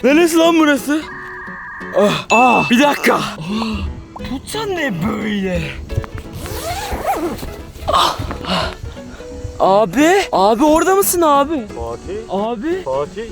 Neresi lan burası? Bir dakika. Tutsan ne böyle? Abi orada mısın abi? Fatih. Abi. Fatih.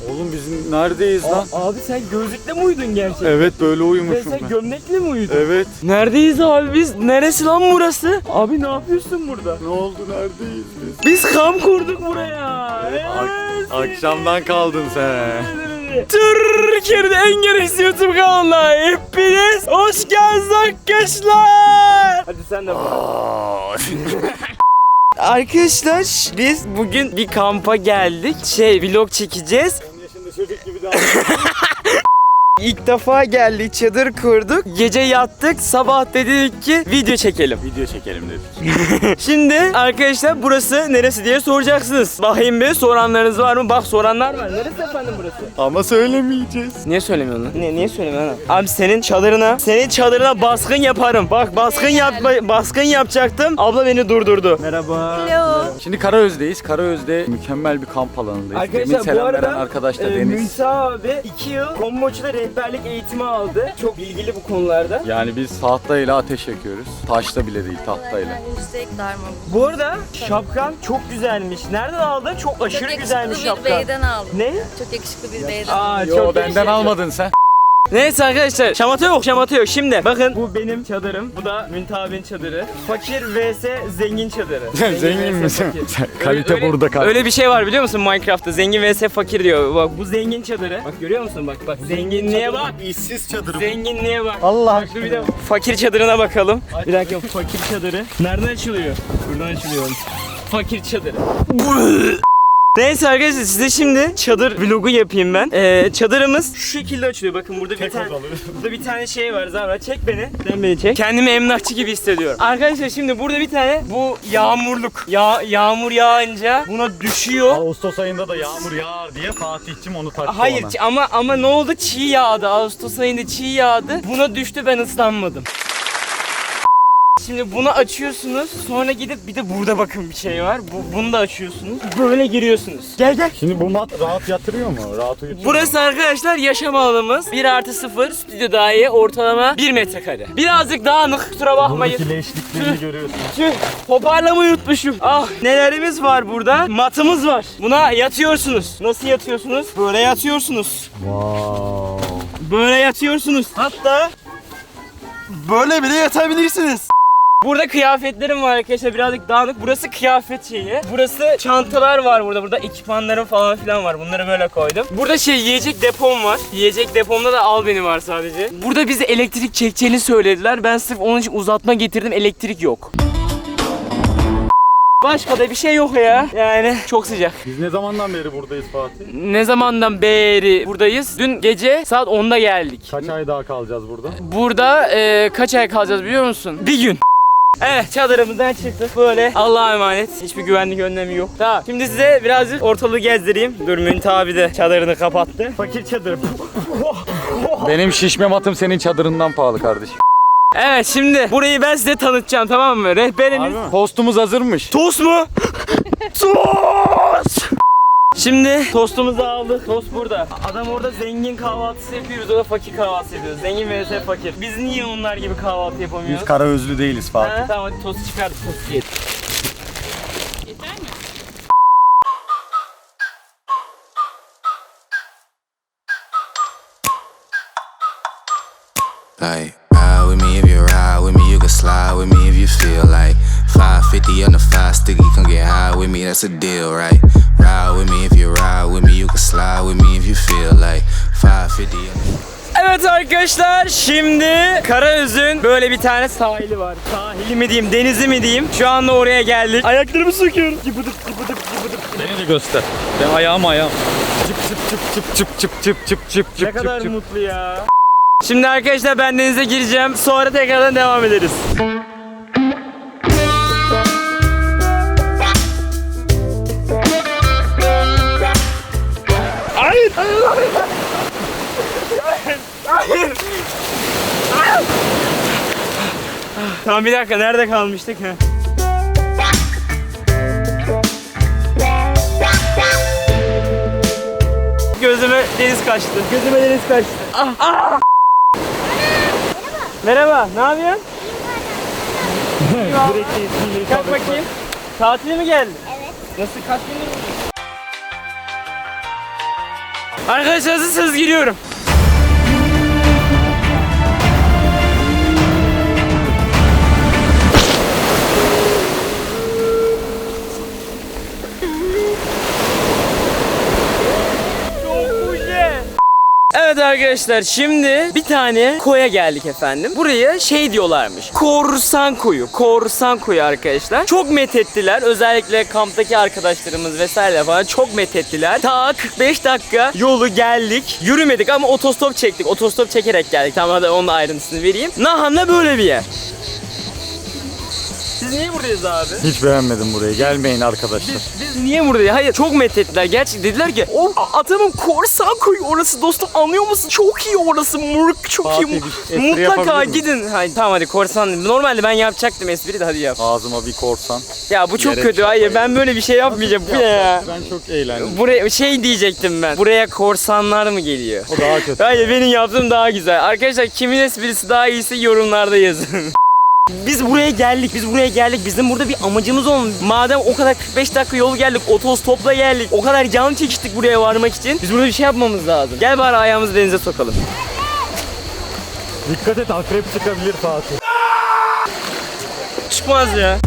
Oğlum biz neredeyiz lan? Abi sen gözlükle mi uyudun gerçekten? Evet böyle Ve uyumuşum sen ben. gömlekle mi uyudun? Evet. Neredeyiz abi biz? Neresi lan burası? Abi ne yapıyorsun burada? Ne oldu, neredeyiz biz? Biz kamp kurduk buraya. Akşamdan kaldın sen. Türkiye'nin en geniş YouTube kanalına hepiniz hoş geldiniz arkadaşlar. Hadi sen de bak. Arkadaşlar biz bugün bir kampa geldik. Vlog çekeceğiz. 10 yaşında çocuk gibi davranıyorsun. İlk defa geldik, çadır kurduk. Gece yattık, sabah dedik ki video çekelim. Video çekelim dedik. Şimdi arkadaşlar burası neresi diye soracaksınız. Bakayım bir soranlarınız var mı? Bak soranlar var. Neresi efendim burası? Ama söylemeyeceğiz. Niye söylemiyorsun lan? Niye söylemiyorsun lan? Abi senin çadırına baskın yaparım. Bak baskın yapacaktım. Abla beni durdurdu. Merhaba. Hello. Şimdi Karaöz'deyiz. Karaöz'de mükemmel bir kamp alanındayız. Demin Arkadaşlar bu selam veren arada arkadaş da Deniz. Musa abi 2 yıl Komboç'ta rehberlik eğitimi aldı. Çok bilgili bu konularda. Yani biz tahtayla ateş yakıyoruz. Taşta bile değil, tahtayla. Üstelik darma Bu arada şapkan çok güzelmiş. Nereden aldın? Çok aşırı Çok güzelmiş yakışıklı bir şapkan. beyden aldım. Ne? Çok yakışıklı bir beyden aldım. Yo çok benden teşekkür- almadın sen. Neyse arkadaşlar şamata yok. Şimdi bakın bu benim çadırım. Bu da Müntabi'nin çadırı. Fakir vs zengin çadırı. Zengin vs misin? fakir. Kalite burada kalite. Öyle bir şey var biliyor musun Minecraft'ta? Zengin vs fakir diyor. Bak bu zengin çadırı. Bak görüyor musun? Bak zenginliğe bak. İşsiz çadırı. Zenginliğe bak. Allah Dur bir de fakir çadırına bakalım. Bir dakika fakir çadırı. Nereden açılıyor? Buradan açılıyor. Fakir çadırı. Neyse arkadaşlar size şimdi çadır vlogu yapayım ben. Çadırımız şu şekilde açılıyor. Bakın burada bir tane şey var. Zara çek beni. Sen beni çek. Kendimi emlakçı gibi hissediyorum. Arkadaşlar şimdi burada bir tane bu yağmurluk. Yağmur yağınca buna düşüyor. Ağustos ayında da yağmur yağar diye Fatih'cim onu taktı Hayır ona. ama ne oldu? Çiğ yağdı. Ağustos ayında çiğ yağdı. Buna düştü, ben ıslanmadım. Şimdi bunu açıyorsunuz. Sonra gidip bir de burada bakın bir şey var. Bunu da açıyorsunuz. Böyle giriyorsunuz. Gel. Şimdi bu mat rahat yatırıyor mu? Rahat uyutuyor Burası arkadaşlar yaşam alanımız. 1+0 stüdyo dahi ortalama 1 metrekare. Birazcık dağınık, kusura bakmayın. Buradaki leşliklerini görüyorsun. Tüh, toparlamayı unutmuşum. Ah, nelerimiz var burada? Matımız var. Buna yatıyorsunuz. Nasıl yatıyorsunuz? Böyle yatıyorsunuz. Wow. Böyle yatıyorsunuz. Hatta böyle bile yatabilirsiniz. Burada kıyafetlerim var arkadaşlar, birazcık dağınık. Burası kıyafet şeyi. Burası çantalar var burada. Burada ekipmanlarım falan filan var. Bunları böyle koydum. Burada yiyecek depom var. Yiyecek depomda da al beni var sadece. Burada bize elektrik çekeceğini söylediler. Ben sırf onun için uzatma getirdim. Elektrik yok. Başka da bir şey yok ya. Yani çok sıcak. Biz ne zamandan beri buradayız Fatih? Ne zamandan beri buradayız? Dün gece saat 10'da geldik. Kaç ay daha kalacağız burada? Burada kaç ay kalacağız biliyor musun? Bir gün. Evet, çadırımızdan çıktık böyle. Allah'a emanet. Hiçbir güvenlik önlemi yok. Tamam. Şimdi size birazcık ortalığı gezdireyim. Dur, Münte abi de çadırını kapattı. Fakir çadır. Benim şişme matım senin çadırından pahalı kardeşim. Evet, şimdi burayı ben size tanıtacağım, tamam mı? Rehberimiz. Tostumuz hazırmış. Tost mu? Tost! Şimdi tostumuzu aldık. Tost burada. Adam orada zengin kahvaltısı yapıyoruz. O da fakir kahvaltısı yapıyoruz. Zengin vs fakir. Biz niye onlar gibi kahvaltı yapamıyoruz? Biz Karaözlü değiliz Fatih. Ha? Tamam, hadi tostu çıkardık. Tostu yedik. Yeter mi? Like, ride with me if you ride with me, you can slide with me if you feel like 550 on the 5 sticky, come get high with me, that's a deal, right? Ride with me if you ride with me, you can slide with me if you feel like 550 on the... Evet arkadaşlar, şimdi Karaöz'ün böyle bir tane sahili var. Sahili mi diyeyim, denizi mi diyeyim? Şu anda oraya geldik. Ayaklarımı söküyorum. Cıbıdık. Beni de göster. Ben ayağım. Çıp. Ne kadar mutlu ya. Şimdi arkadaşlar ben denize gireceğim. Sonra tekrardan devam ederiz. Hayır. Tamam bir dakika, nerede kalmıştık? Heh. Gözüme deniz kaçtı. Gözüme deniz kaçtı. Ah, ah. Merhaba, ne yapıyorsun? Kalk bakayım. Tatile mi geldin? Evet. Nasıl, kaç gündür buradasın? Arkadaşlar hazırsanız giriyorum. Evet arkadaşlar, şimdi bir tane koya geldik efendim. Buraya şey diyorlarmış, korsan koyu. Korsan koyu arkadaşlar. Çok methettiler. Özellikle kamptaki arkadaşlarımız vesaire falan çok methettiler. Ta 45 dakika yolu geldik. Yürümedik ama otostop çektik. Otostop çekerek geldik. Tamam, hadi onun ayrıntısını vereyim. Nahan'da böyle bir yer. Siz niye buradayız abi? Hiç beğenmedim burayı. Gelmeyin arkadaşlar. Biz niye buradayız? Hayır, çok methettiler. Gerçekten dediler ki o adamın korsan koyu orası dostum, anlıyor musun? Çok iyi orası, murk, çok Fatih, iyi. bir espri Mutlaka yapabilir miyim? gidin. Hayır, tamam hadi korsan. Normalde ben yapacaktım espriyi de, hadi yap. Ağzıma bir korsan. Ya bu çok Yere kötü. Hayır, ben böyle bir şey yapmayacağım. Bu ne ya? Ben çok eğlendim. Buraya şey diyecektim ben. Buraya korsanlar mı geliyor? O daha kötü. Hayır, benim yaptığım daha güzel. Arkadaşlar kimin esprisi daha iyisi yorumlarda yazın. Biz buraya geldik, Bizim burada bir amacımız olmuş. Madem o kadar 45 dakika yol geldik, otostopla geldik. O kadar can çekiştik buraya varmak için. Biz burada bir şey yapmamız lazım. Gel bari ayağımızı denize sokalım. Dikkat et, akrep çıkabilir Fatih. Çıkmaz ya.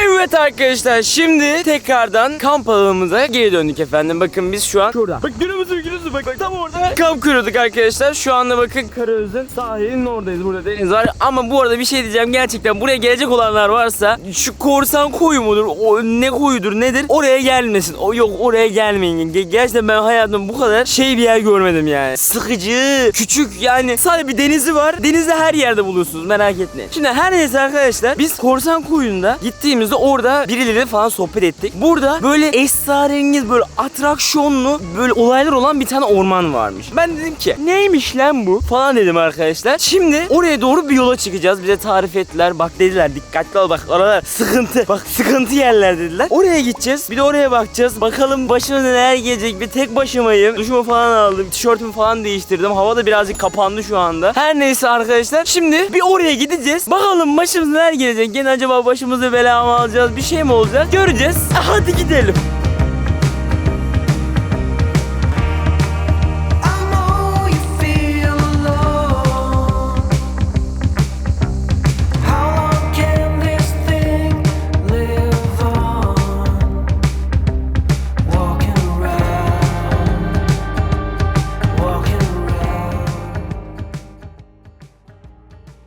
Evet arkadaşlar, şimdi tekrardan kamp alanımıza geri döndük efendim. Bakın biz şu an şurada. Bak görüyor musunuz? Bak tam orada kamp kuruyorduk arkadaşlar. Şu anda bakın Karaöz'ün sahilinin oradayız. Burada deniz var. Ama bu arada bir şey diyeceğim, gerçekten buraya gelecek olanlar varsa şu korsan koyu mudur? O ne koyudur nedir? Oraya gelmesin. O yok, oraya gelmeyin. Gerçekten ben hayatımda bu kadar şey bir yer görmedim yani. Sıkıcı, küçük, yani sadece bir denizi var. Denizi her yerde buluyorsunuz, merak etmeyin. Şimdi her neyse arkadaşlar, biz korsan koyunda gittiğimizde orada birileriyle falan sohbet ettik. Burada böyle esrarengiz, böyle atraksiyonlu, böyle olaylar olan bir tane orman varmış. Ben dedim ki neymiş lan bu falan dedim arkadaşlar. Şimdi oraya doğru bir yola çıkacağız. Bize tarif ettiler. Bak dediler, dikkatli ol bak, oralar sıkıntı. Bak sıkıntı yerler dediler. Oraya gideceğiz. Bir de oraya bakacağız. Bakalım başıma neler gelecek. Bir tek başımayım. Duşumu falan aldım. Tişörtümü falan değiştirdim. Hava da birazcık kapandı şu anda. Her neyse arkadaşlar. Şimdi bir oraya gideceğiz. Bakalım başımıza neler gelecek. Gene acaba başımıza bela mı alacağız? Bir şey mi olacak? Göreceğiz. Hadi gidelim.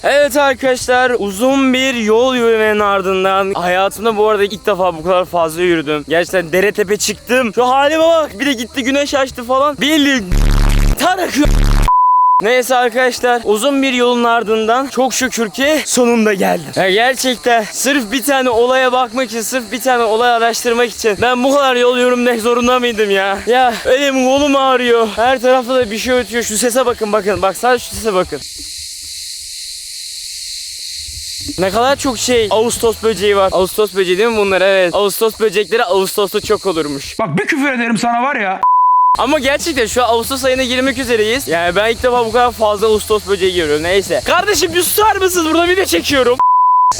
Evet arkadaşlar, uzun bir yol yürümenin ardından hayatımda bu arada ilk defa bu kadar fazla yürüdüm. Gerçekten dere tepe çıktım. Şu halime bak, bir de gitti güneş açtı falan. Belli tarakıyor. Neyse arkadaşlar, uzun bir yolun ardından çok şükür ki sonunda geldim. Ya gerçekten sırf bir tane olaya bakmak için, sırf bir tane olay araştırmak için ben bu kadar yol yürümek zorunda mıydım ya? Ya elim kolum ağrıyor. Her tarafta da bir şey ötüyor. Şu sese bakın, bakın. Bak sadece şu sese bakın. Ne kadar çok şey Ağustos böceği var. Ağustos böceği değil mi bunlar? Evet. Ağustos böcekleri Ağustos'ta çok olurmuş. Bak bir küfür ederim sana var ya. Ama gerçekten şu an Ağustos ayına girmek üzereyiz. Yani ben ilk defa bu kadar fazla Ağustos böceği görüyorum. Neyse. Kardeşim bir susar mısınız? Burada video çekiyorum.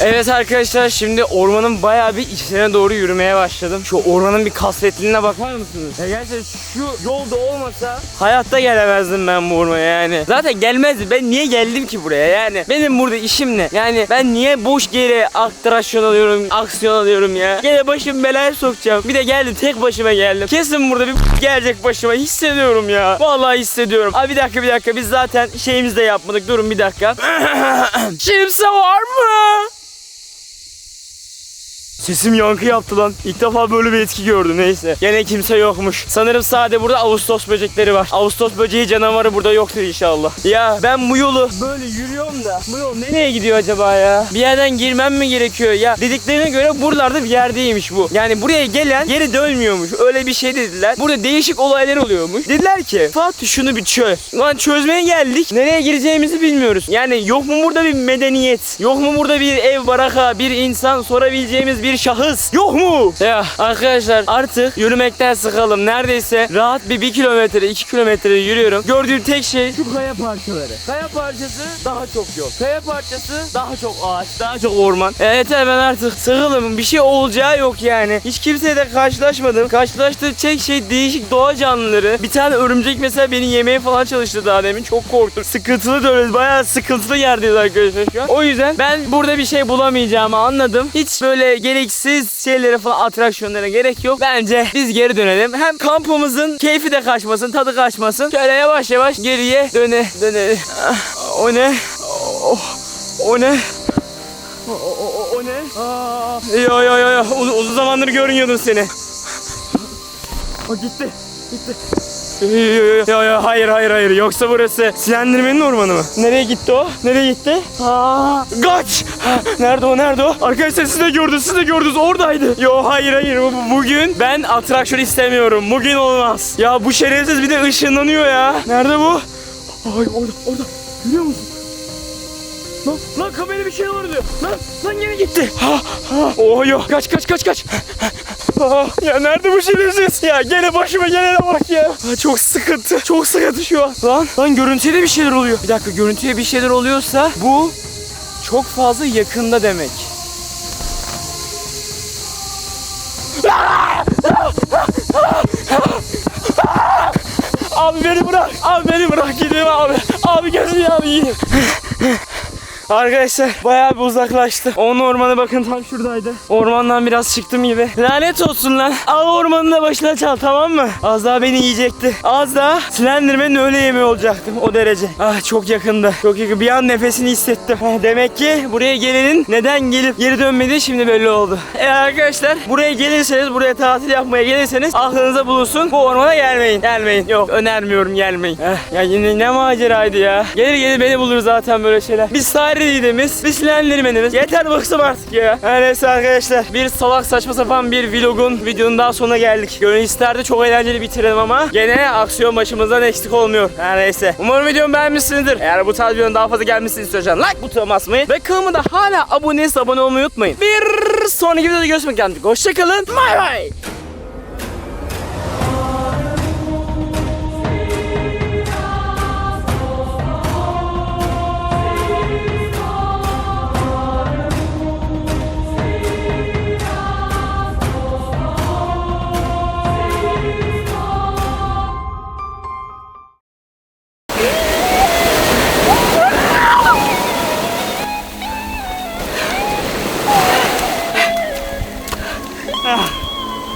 Evet arkadaşlar, şimdi ormanın bayağı bir içine doğru yürümeye başladım. Şu ormanın bir kasvetliliğine bakar mısınız? Ya gerçekten şu yolda olmasa hayatta gelemezdim ben bu ormaya yani. Zaten gelmezdim. Ben niye geldim ki buraya yani? Benim burada işim ne? Yani ben niye boş yere atraksiyon alıyorum, aksiyon alıyorum ya? Gene başımı belaya sokacağım. Bir de geldim, tek başıma geldim. Kesin burada bir gelecek başıma, hissediyorum ya. Vallahi hissediyorum. Abi bir dakika, biz zaten şeyimizi de yapmadık. Durun bir dakika. Kimse var mı? Sesim yankı yaptı lan. İlk defa böyle bir etki gördüm, neyse. Gene kimse yokmuş. Sanırım sadece burada Ağustos böcekleri var. Ağustos böceği canavarı burada yoktur inşallah. Ya ben bu yolu böyle yürüyorum da bu yol nereye gidiyor acaba ya? Bir yerden girmem mi gerekiyor? Ya dediklerine göre buralarda bir yerdeymiş bu. Yani buraya gelen geri dönmüyormuş. Öyle bir şey dediler. Burada değişik olaylar oluyormuş. Dediler ki Fatih şunu bir çöz. Lan çözmeye geldik. Nereye gireceğimizi bilmiyoruz. Yani yok mu burada bir medeniyet? Yok mu burada bir ev, baraka, bir insan, sorabileceğimiz bir şahıs? Yok mu? Ya arkadaşlar artık yürümekten sıkıldım. Neredeyse rahat bir 1 kilometre 2 kilometre yürüyorum. Gördüğüm tek şey şu kaya parçaları. Kaya parçası daha çok yol. Kaya parçası daha çok ağaç, daha çok orman. Evet ben artık sıkıldım. Bir şey olacağı yok yani. Hiç kimseyle karşılaşmadım. Karşılaştığı tek şey değişik doğa canlıları. Bir tane örümcek mesela beni yemeye falan çalıştı daha demin. Çok korktum. Sıkıntılı da öyle. Bayağı sıkıntılı yerdeyiz arkadaşlar şu an. O yüzden ben burada bir şey bulamayacağımı anladım. Hiç böyle gereksiz şeylere falan, atraksiyonlara gerek yok. Bence biz geri dönelim. Hem kampımızın keyfi de kaçmasın, tadı kaçmasın. Şöyle yavaş yavaş geriye dönelim. O ne? O ne? O ne? Yo. Uzun zamandır görmüyordum seni. O gitti. Yo, hayır. Yoksa burası Slenderman'in ormanı mı? Nereye gitti o? Nereye gitti? Kaç! Nerede o? Arkadaşlar siz de gördünüz. Oradaydı. Yo, hayır. Bugün ben atraksiyon istemiyorum. Bugün olmaz. Ya bu şerefsiz bir de ışınlanıyor ya. Nerede bu? Ay orada. Görüyor musun? Lan kamerada bir şey vardı. Lan yine gitti. Oh yok. Kaç. Ya nerede bu şerefsiz? Ya gene başıma gelene bak ya. Çok sıkıntı şu an. Lan görüntüde bir şeyler oluyor. Bir dakika, görüntüye bir şeyler oluyorsa bu çok fazla yakında demek. Abi beni bırak gideyim abi. Abi gözünü alayım. Arkadaşlar bayağı bir uzaklaştı. Onun ormanı bakın tam şuradaydı. Ormandan biraz çıktım gibi. Lanet olsun lan. Al ormanın da başına çal, tamam mı? Az daha beni yiyecekti. Az daha Slenderman'in öğle yemeği olacaktım, o derece. Çok yakında. Çok yakın. Bir an nefesini hissettim. Demek ki buraya gelenin neden gelip geri dönmediği şimdi belli oldu. Arkadaşlar buraya gelirseniz, buraya tatil yapmaya gelirseniz aklınıza bulunsun. Bu ormana gelmeyin. Yok, önermiyorum, gelmeyin. Ya yine ne maceraydı ya. Gelir beni bulur zaten böyle şeyler. Biz Slenderman'imiz, biz Slenderman'imiz. Yeter, bıktım artık ya. Neyse arkadaşlar, bir salak saçma sapan bir videonun daha sonuna geldik. Gönül isterdi çok eğlenceli bitirelim ama gene aksiyon başımızdan eksik olmuyor. Neyse. Umarım videomu beğenmişsinizdir. Eğer bu tarz videonun daha fazla gelmesini istiyorsan like butonuna basmayı ve kanalıma da hala abone olmayı unutmayın. Bir sonraki videoda görüşmek üzere. Hoşçakalın. Bay bay.